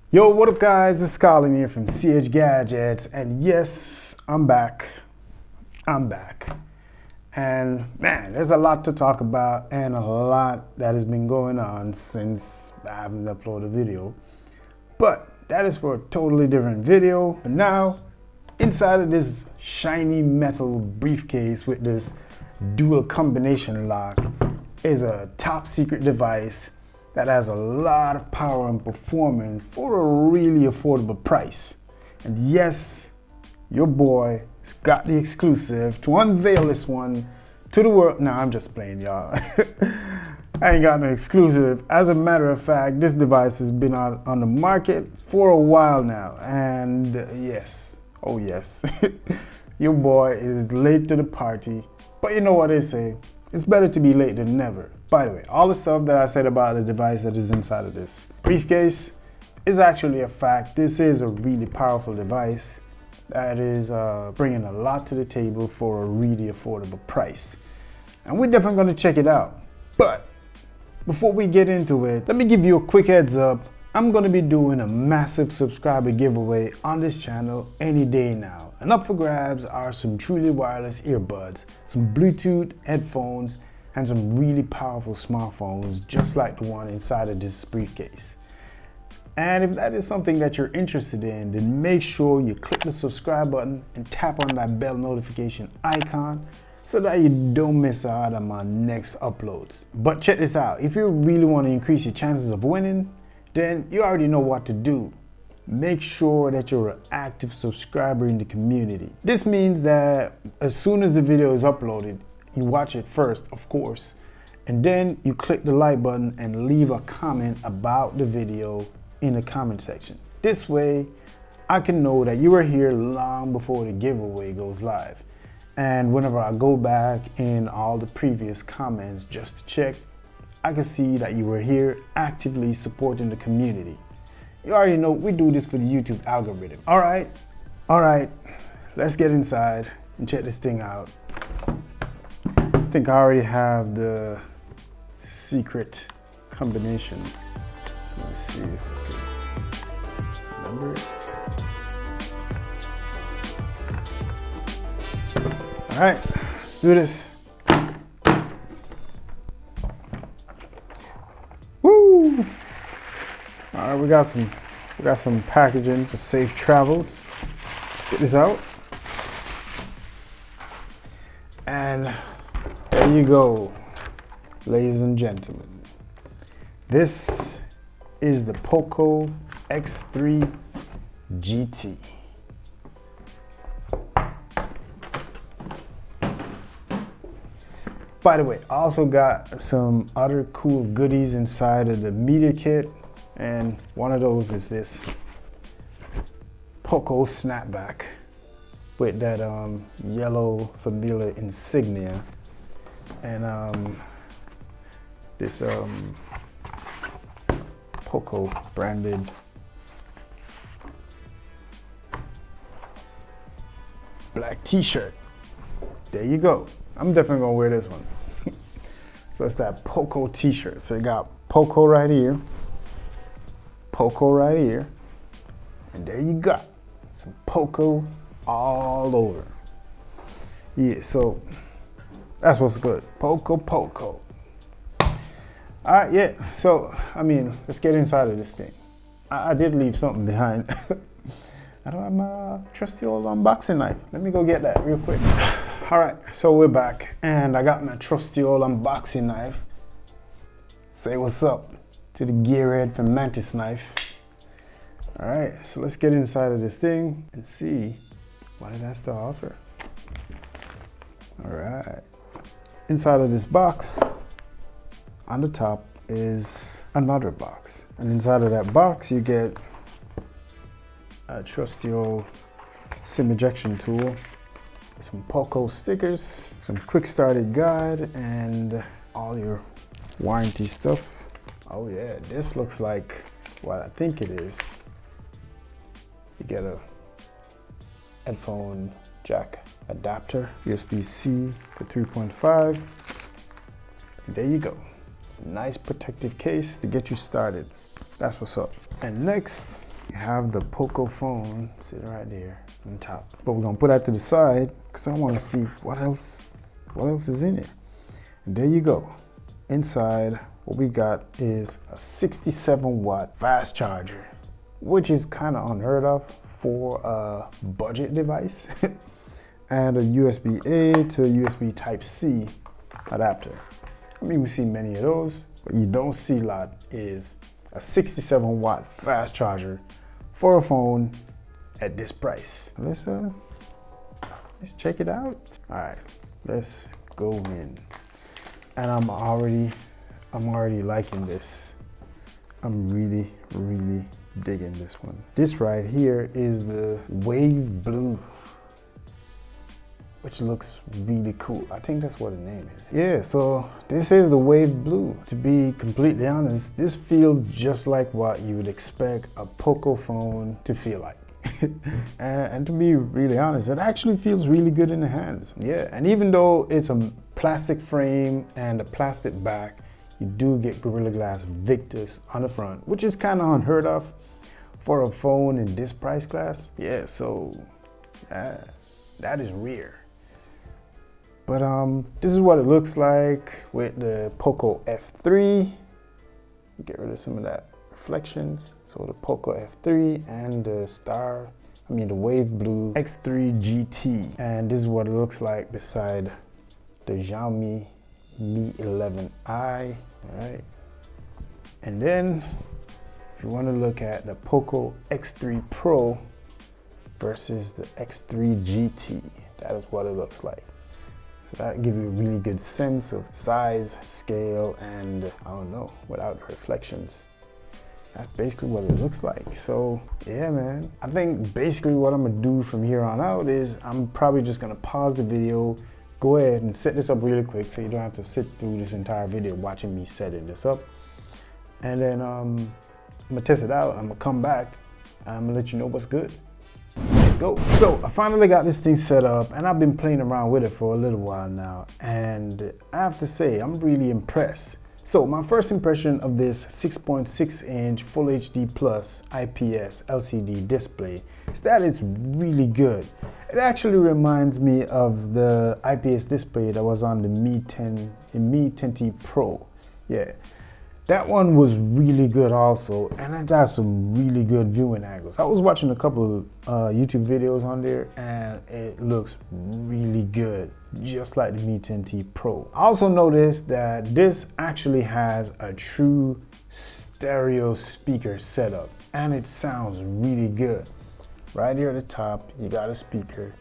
Yo, what up guys, it's Colin here from CH Gadgets, and yes, I'm back. And man, there's a lot to talk about and a lot that has been going on since I haven't uploaded a video. But that is for a totally different video. But now, inside of this shiny metal briefcase with this dual combination lock is a top secret device that has a lot of power and performance for a really affordable price. And yes, your boy has got the exclusive to unveil this one to the world. Nah, I'm just playing, y'all. I ain't got no exclusive. As a matter of fact, this device has been out on the market for a while now. And yes, oh yes, your boy is late to the party. But you know what they say, it's better to be late than never. By the way, all the stuff that I said about the device that is inside of this briefcase is actually a fact. This is a really powerful device that is bringing a lot to the table for a really affordable price. And we're definitely going to check it out. But before we get into it, let me give you a quick heads up. I'm going to be doing a massive subscriber giveaway on this channel any day now. And up for grabs are some truly wireless earbuds, some Bluetooth headphones, and some really powerful smartphones just like the one inside of this briefcase. And if that is something that you're interested in, then make sure you click the subscribe button and tap on that bell notification icon so that you don't miss out on my next uploads. But check this out, if you really want to increase your chances of winning, then you already know what to do. Make sure that you're an active subscriber in the community. This means that as soon as the video is uploaded, you watch it first, of course, and then you click the like button and leave a comment about the video in the comment section. This way, I can know that you were here long before the giveaway goes live. And whenever I go back in all the previous comments just to check, I can see that you were here actively supporting the community. You already know we do this for the YouTube algorithm. All right, let's get inside and check this thing out. I think I already have the secret combination. Let's see if I can remember it. All right, let's do this. Woo! All right, we got some packaging for safe travels. Let's get this out. And there you go, ladies and gentlemen. This is the Poco X3 GT. By the way, I also got some other cool goodies inside of the media kit, and one of those is this Poco snapback with that yellow familiar insignia, and this Poco branded black t-shirt. There you go. I'm definitely gonna wear this one. So it's that Poco t-shirt. So you got Poco right here, Poco right here, and there you got some Poco all over. Yeah, so that's what's good. Poco. All right, yeah. So I mean, let's get inside of this thing. I did leave something behind. I don't have my trusty old unboxing knife. Let me go get that real quick. All right, so we're back, and I got my trusty old unboxing knife. Say what's up to the gearhead from Mantis Knife. All right, so let's get inside of this thing and see what it has to offer. All right, inside of this box, on the top is another box. And inside of that box, you get a trusty old SIM ejection tool, some Poco stickers, some quick started guide, and all your warranty stuff. Oh yeah, this looks like what I think it is. You get a headphone jack adapter, USB-C to 3.5. And there you go. Nice protective case to get you started. That's what's up. And next, have the Poco phone sitting right there on top. But we're gonna put that to the side because I want to see what else is in it. And there you go. Inside, what we got is a 67 watt fast charger, which is kind of unheard of for a budget device, and a USB-A to USB Type-C adapter. I mean, we see many of those, but you don't see a lot is a 67 watt fast charger for a phone at this price. Let's check it out. All right, let's go in. And I'm already liking this. I'm really digging this one. This right here is the Wave Blue, which looks really cool. I think that's what the name is. Yeah, so this is the Wave Blue. To be completely honest, this feels just like what you would expect a Poco phone to feel like. and to be really honest, it actually feels really good in the hands. Yeah, and even though it's a plastic frame and a plastic back, you do get Gorilla Glass Victus on the front, which is kind of unheard of for a phone in this price class. Yeah, so that is rare. But this is what it looks like with the Poco F3. Get rid of some of that reflections. So the Poco F3 and the Wave Blue X3 GT. And this is what it looks like beside the Xiaomi Mi 11i. All right. And then if you want to look at the Poco X3 Pro versus the X3 GT, that is what it looks like. So that gives you a really good sense of size, scale, and I don't know, without reflections. That's basically what it looks like. So yeah, man, I think basically what I'm gonna do from here on out is I'm probably just gonna pause the video, go ahead and set this up really quick so you don't have to sit through this entire video watching me setting this up. And then I'm gonna test it out, I'm gonna come back, and I'm gonna let you know what's good. So let's go. So I finally got this thing set up and I've been playing around with it for a little while now, and I have to say I'm really impressed. So my first impression of this 6.6-inch Full HD Plus IPS LCD display is that it's really good. It actually reminds me of the IPS display that was on the Mi 10T Pro. Yeah. That one was really good also, and it got some really good viewing angles. I was watching a couple of YouTube videos on there, and it looks really good, just like the Mi 10T Pro. I also noticed that this actually has a true stereo speaker setup, and it sounds really good. Right here at the top, you got a speaker,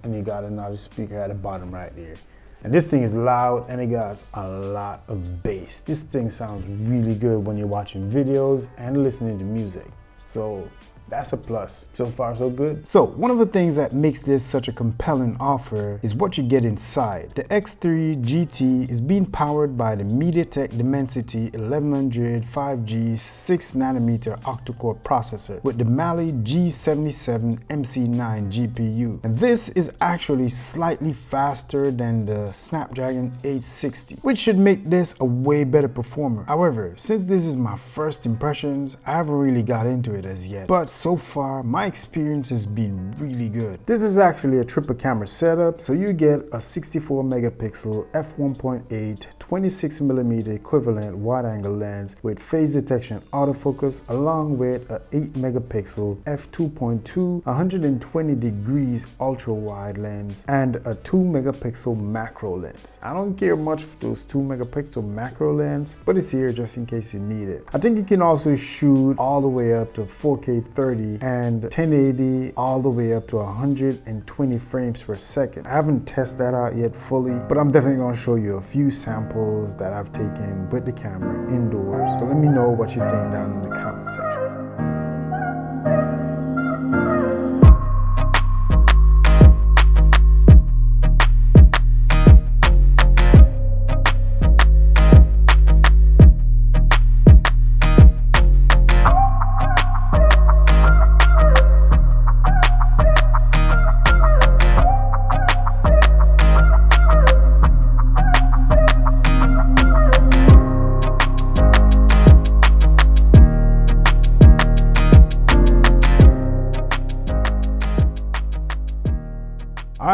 and you got another speaker at the bottom right there. And this thing is loud and it got a lot of bass. This thing sounds really good when you're watching videos and listening to music. So that's a plus. So far, so good. So one of the things that makes this such a compelling offer is what you get inside. The X3 GT is being powered by the MediaTek Dimensity 1100 5G 6nm octa-core processor with the Mali G77 MC9 GPU. And this is actually slightly faster than the Snapdragon 860, which should make this a way better performer. However, since this is my first impressions, I haven't really got into it as yet. But so far, my experience has been really good. This is actually a triple camera setup, so you get a 64 megapixel f1.8 26mm equivalent wide-angle lens with phase detection autofocus, along with a 8 megapixel f2.2 120 degrees ultra wide lens and a 2 megapixel macro lens. I don't care much for those 2 megapixel macro lens, but it's here just in case you need it. I think you can also shoot all the way up to 4K 30 and 1080 all the way up to 120 frames per second. I haven't tested that out yet fully, but I'm definitely going to show you a few samples that I've taken with the camera indoors. So let me know what you think down in the comment section.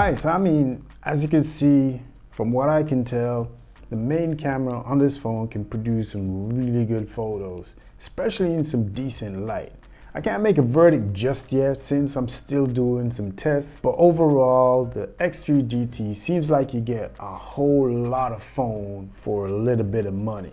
nice. I mean, as you can see, from what I can tell, the main camera on this phone can produce some really good photos, especially in some decent light. I can't make a verdict just yet since I'm still doing some tests, but overall the X3 GT seems like you get a whole lot of phone for a little bit of money.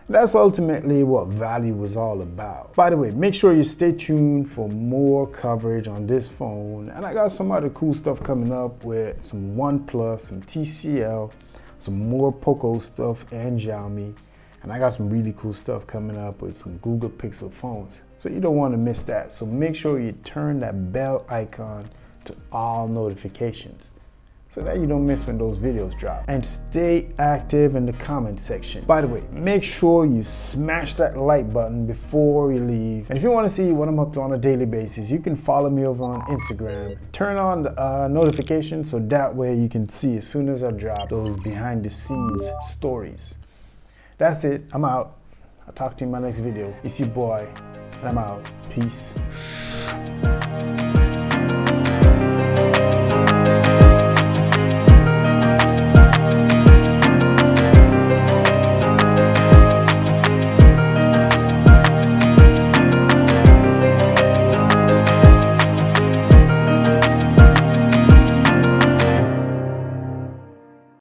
That's ultimately what value was all about. By the way, make sure you stay tuned for more coverage on this phone, and I got some other cool stuff coming up with some OnePlus, some TCL, some more Poco stuff and Xiaomi. And I got some really cool stuff coming up with some Google Pixel phones. So you don't want to miss that. So make sure you turn that bell icon to all notifications so that you don't miss when those videos drop. And stay active in the comment section. By the way, make sure you smash that like button before you leave. And if you want to see what I'm up to on a daily basis, you can follow me over on Instagram. Turn on the notifications so that way you can see as soon as I drop those behind the scenes stories. That's it. I'm out. I'll talk to you in my next video. It's your boy, and I'm out. Peace.